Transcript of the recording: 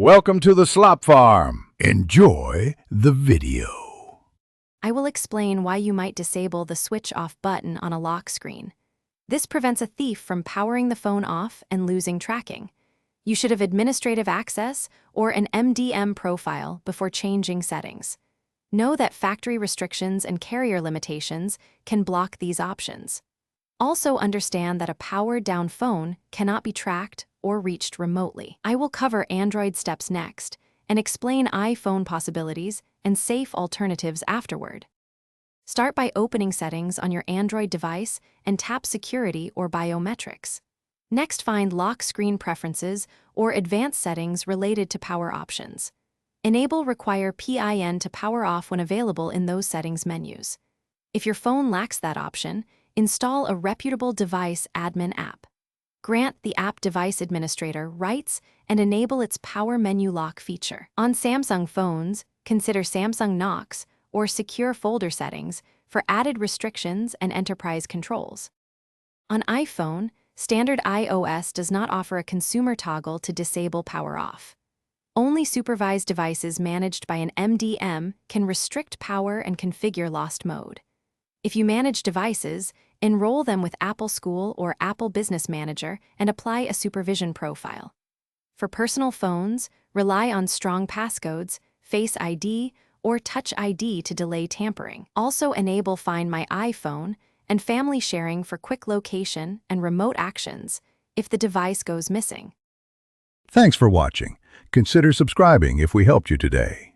Welcome to the Slop Farm. Enjoy the video. I will explain why you might disable the switch off button on a lock screen. This prevents a thief from powering the phone off and losing tracking. You should have administrative access or an MDM profile before changing settings. Know that factory restrictions and carrier limitations can block these options. Also understand that a powered-down phone cannot be tracked or reached remotely. I will cover Android steps next and explain iPhone possibilities and safe alternatives afterward. Start by opening settings on your Android device and tap Security or Biometrics. Next, find Lock Screen Preferences or Advanced Settings related to power options. Enable Require PIN to power off when available in those settings menus. If your phone lacks that option, install a reputable device admin app. Grant the app device administrator rights and enable its power menu lock feature. On Samsung phones, consider Samsung Knox or Secure Folder settings for added restrictions and enterprise controls. On iPhone, standard iOS does not offer a consumer toggle to disable power off. Only supervised devices managed by an MDM can restrict power and configure lost mode. If you manage devices, enroll them with Apple School or Apple Business Manager and apply a supervision profile. For personal phones, rely on strong passcodes, Face ID, or Touch ID to delay tampering. Also enable Find My iPhone and family sharing for quick location and remote actions if the device goes missing. Thanks for watching. Consider subscribing if we helped you today.